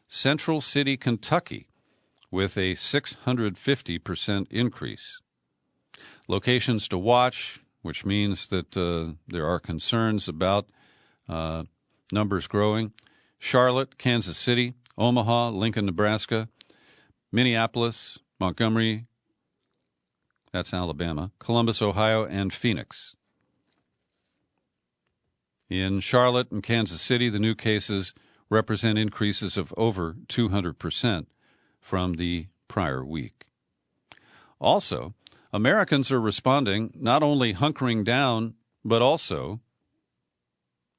Central City, Kentucky, with a 650% increase. Locations to watch, which means that there are concerns about numbers growing: Charlotte, Kansas City, Omaha, Lincoln, Nebraska, Minneapolis, Montgomery, that's Alabama, Columbus, Ohio, and Phoenix. In Charlotte and Kansas City, the new cases represent increases of over 200% from the prior week. Also, Americans are responding, not only hunkering down, but also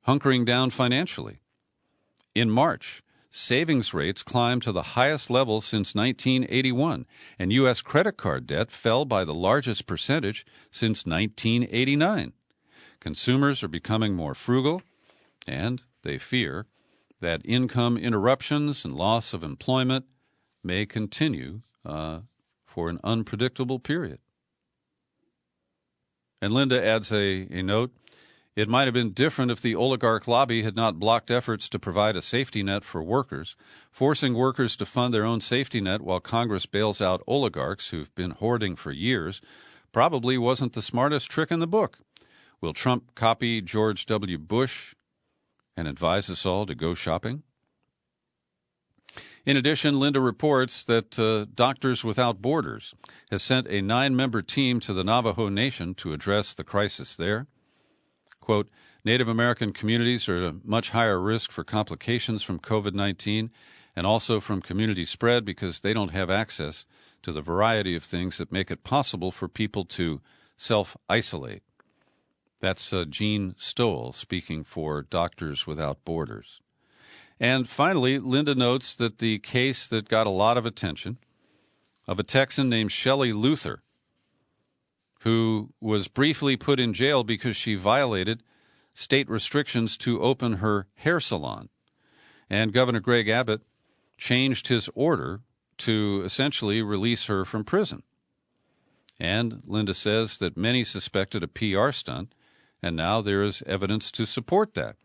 hunkering down financially. In March, savings rates climbed to the highest level since 1981, and U.S. credit card debt fell by the largest percentage since 1989. Consumers are becoming more frugal, and they fear that income interruptions and loss of employment may continue for an unpredictable period. And Linda adds a note, it might have been different if the oligarch lobby had not blocked efforts to provide a safety net for workers. Forcing workers to fund their own safety net while Congress bails out oligarchs who've been hoarding for years probably wasn't the smartest trick in the book. Will Trump copy George W. Bush and advise us all to go shopping? In addition, Linda reports that Doctors Without Borders has sent a 9-member team to the Navajo Nation to address the crisis there. Quote, Native American communities are at a much higher risk for complications from COVID-19 and also from community spread because they don't have access to the variety of things that make it possible for people to self-isolate. That's Jean Stowell speaking for Doctors Without Borders. And finally, Linda notes that the case that got a lot of attention of a Texan named Shelley Luther, who was briefly put in jail because she violated state restrictions to open her hair salon. And Governor Greg Abbott changed his order to essentially release her from prison. And Linda says that many suspected a PR stunt, and now there is evidence to support that.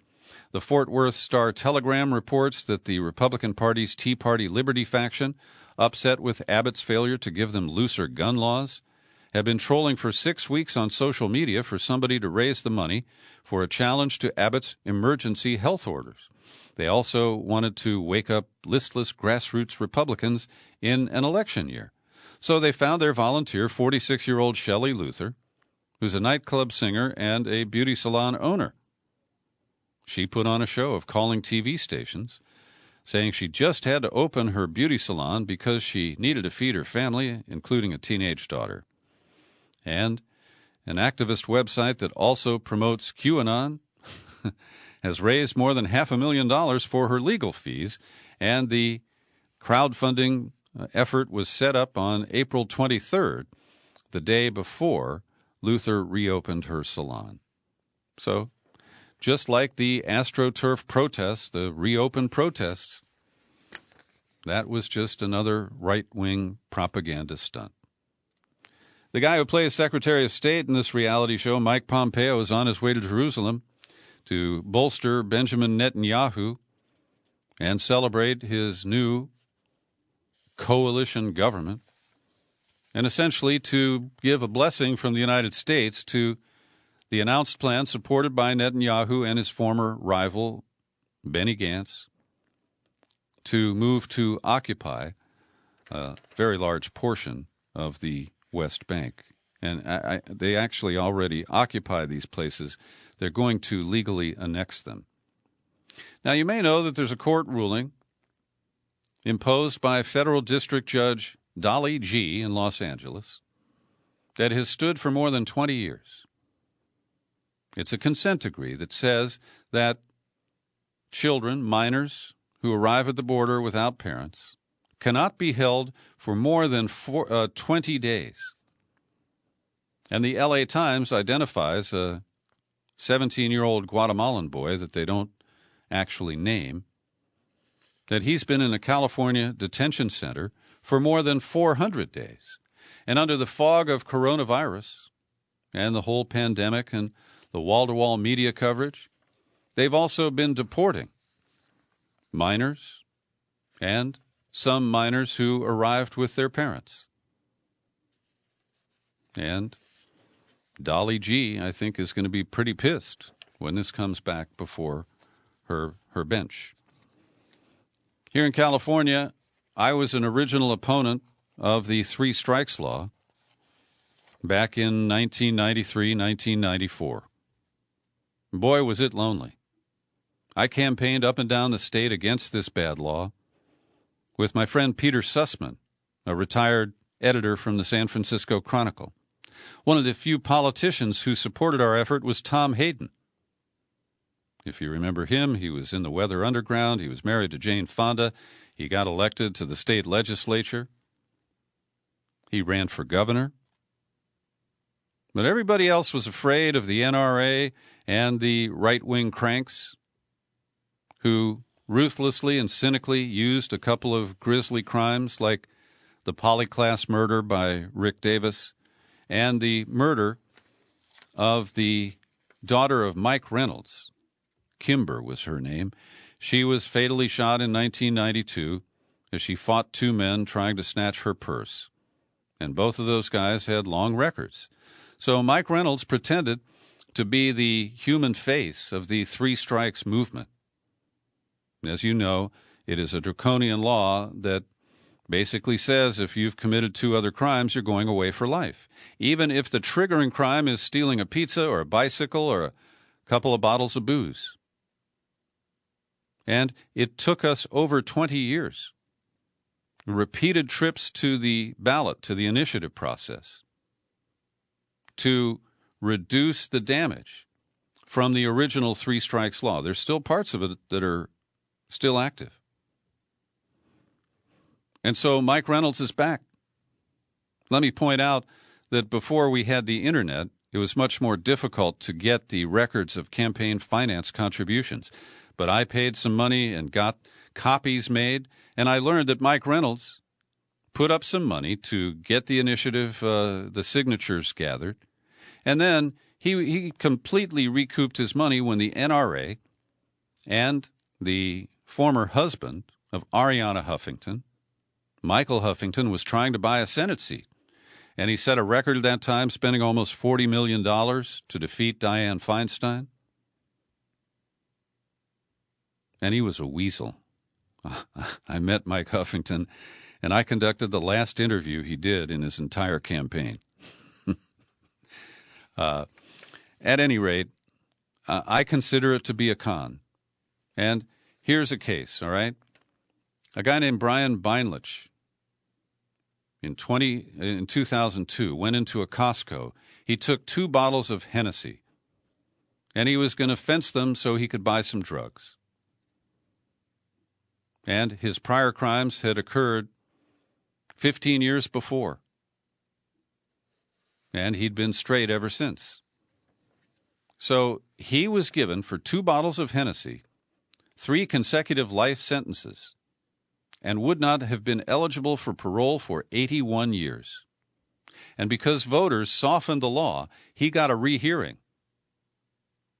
The Fort Worth Star-Telegram reports that the Republican Party's Tea Party Liberty faction, upset with Abbott's failure to give them looser gun laws, have been trolling for 6 weeks on social media for somebody to raise the money for a challenge to Abbott's emergency health orders. They also wanted to wake up listless grassroots Republicans in an election year. So they found their volunteer, 46-year-old Shelley Luther, who's a nightclub singer and a beauty salon owner. She put on a show of calling TV stations, saying she just had to open her beauty salon because she needed to feed her family, including a teenage daughter. And an activist website that also promotes QAnon has raised more than $500,000 for her legal fees, and the crowdfunding effort was set up on April 23rd, the day before Luther reopened her salon. So, just like the AstroTurf protests, the reopened protests, that was just another right-wing propaganda stunt. The guy who plays Secretary of State in this reality show, Mike Pompeo, is on his way to Jerusalem to bolster Benjamin Netanyahu and celebrate his new coalition government, and essentially to give a blessing from the United States to the announced plan supported by Netanyahu and his former rival, Benny Gantz, to move to occupy a very large portion of the West Bank. And they actually already occupy these places. They're going to legally annex them. Now, you may know that there's a court ruling imposed by Federal District Judge Dolly G. in Los Angeles that has stood for more than 20 years. It's a consent decree that says that children, minors, who arrive at the border without parents cannot be held for more than 20 days. And the L.A. Times identifies a 17-year-old Guatemalan boy that they don't actually name, that he's been in a California detention center for more than 400 days. And under the fog of coronavirus and the whole pandemic and the wall-to-wall media coverage, they've also been deporting minors and some minors who arrived with their parents. And Dolly G., I think, is going to be pretty pissed when this comes back before her bench. Here in California, I was an original opponent of the three strikes law back in 1993, 1994. Boy, was it lonely. I campaigned up and down the state against this bad law with my friend Peter Sussman, a retired editor from the San Francisco Chronicle. One of the few politicians who supported our effort was Tom Hayden. If you remember him, he was in the Weather Underground. He was married to Jane Fonda. He got elected to the state legislature. He ran for governor. But everybody else was afraid of the NRA and the right-wing cranks who ruthlessly and cynically used a couple of grisly crimes like the Polyclass murder by Rick Davis and the murder of the daughter of Mike Reynolds. Kimber was her name. She was fatally shot in 1992 as she fought two men trying to snatch her purse. And both of those guys had long records. So Mike Reynolds pretended to be the human face of the three strikes movement. As you know, it is a draconian law that basically says if you've committed two other crimes, you're going away for life. Even if the triggering crime is stealing a pizza or a bicycle or a couple of bottles of booze. And it took us over 20 years. Repeated trips to the ballot, to the initiative process, to reduce the damage from the original three strikes law. There's still parts of it that are still active. And so Mike Reynolds is back. Let me point out that before we had the internet, it was much more difficult to get the records of campaign finance contributions. But I paid some money and got copies made, and I learned that Mike Reynolds put up some money to get the initiative, the signatures gathered, and then he completely recouped his money when the NRA and the former husband of Arianna Huffington, Michael Huffington, was trying to buy a Senate seat. And he set a record at that time, spending almost $40 million to defeat Dianne Feinstein. And he was a weasel. I met Mike Huffington, and I conducted the last interview he did in his entire campaign. At any rate, I consider it to be a con. And here's a case, all right? A guy named Brian Beinlich in 2002 went into a Costco. He took 2 bottles of Hennessy, and he was going to fence them so he could buy some drugs. And his prior crimes had occurred 15 years before. And he'd been straight ever since. So he was given, for 2 bottles of Hennessy, 3 consecutive life sentences and would not have been eligible for parole for 81 years. And because voters softened the law, he got a rehearing.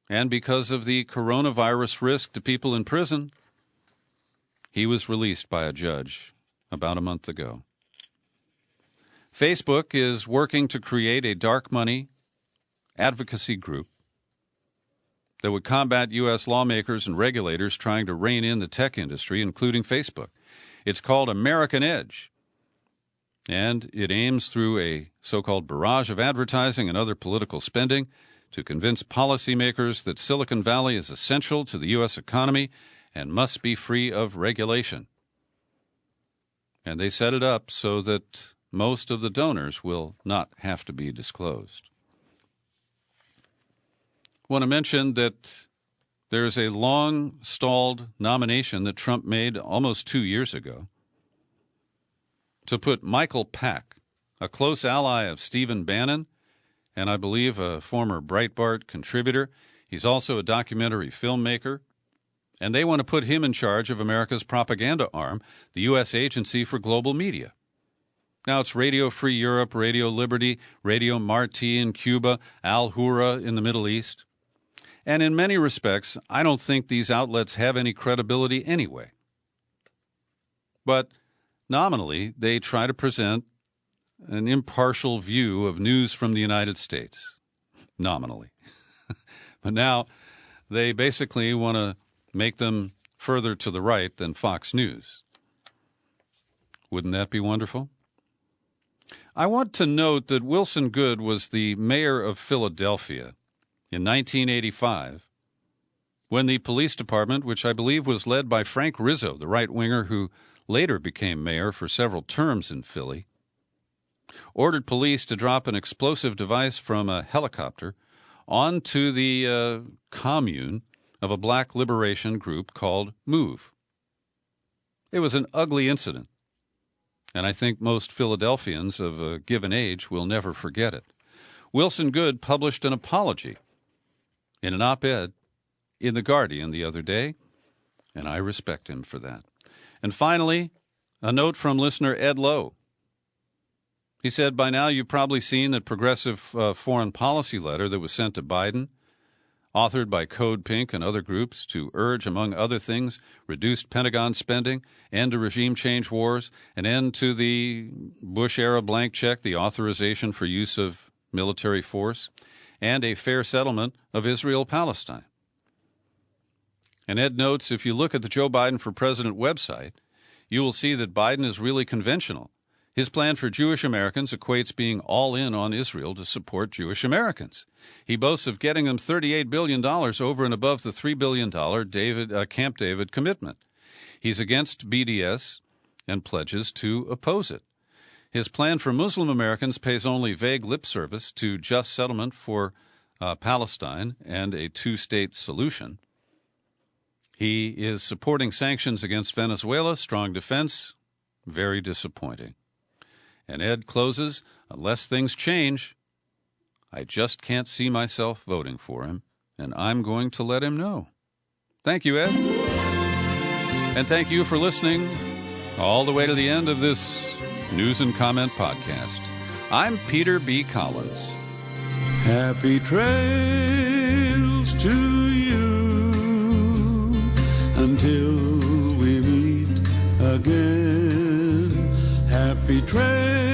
And because of the coronavirus risk to people in prison, he was released by a judge about a month ago. Facebook is working to create a dark money advocacy group that would combat U.S. lawmakers and regulators trying to rein in the tech industry, including Facebook. It's called American Edge, and it aims through a so-called barrage of advertising and other political spending to convince policymakers that Silicon Valley is essential to the U.S. economy and must be free of regulation. And they set it up so that most of the donors will not have to be disclosed. I want to mention that there is a long-stalled nomination that Trump made almost 2 years ago to put Michael Pack, a close ally of Stephen Bannon, and I believe a former Breitbart contributor. He's also a documentary filmmaker. And they want to put him in charge of America's propaganda arm, the U.S. Agency for Global Media. Now it's Radio Free Europe, Radio Liberty, Radio Marti in Cuba, Al Hura in the Middle East. And in many respects, I don't think these outlets have any credibility anyway. But nominally, they try to present an impartial view of news from the United States. Nominally. But now they basically want to make them further to the right than Fox News. Wouldn't that be wonderful? I want to note that Wilson Goode was the mayor of Philadelphia in 1985 when the police department, which I believe was led by Frank Rizzo, the right-winger who later became mayor for several terms in Philly, ordered police to drop an explosive device from a helicopter onto the commune of a black liberation group called MOVE. It was an ugly incident, and I think most Philadelphians of a given age will never forget it. Wilson Goode published an apology in an op-ed in The Guardian the other day, and I respect him for that. And finally, a note from listener Ed Lowe. He said, by now you've probably seen that progressive foreign policy letter that was sent to Biden, authored by Code Pink and other groups to urge, among other things, reduced Pentagon spending, end to regime change wars, an end to the Bush-era blank check, the authorization for use of military force, and a fair settlement of Israel-Palestine. And Ed notes, if you look at the Joe Biden for President website, you will see that Biden is really conventional. His plan for Jewish Americans equates being all in on Israel to support Jewish Americans. He boasts of getting them $38 billion over and above the $3 billion Camp David commitment. He's against BDS and pledges to oppose it. His plan for Muslim Americans pays only vague lip service to just settlement for Palestine and a two-state solution. He is supporting sanctions against Venezuela, strong defense, very disappointing. And Ed closes, unless things change, I just can't see myself voting for him, and I'm going to let him know. Thank you, Ed. And thank you for listening all the way to the end of this News and Comment podcast. I'm Peter B. Collins. Happy trails to you until we meet again. Happy trails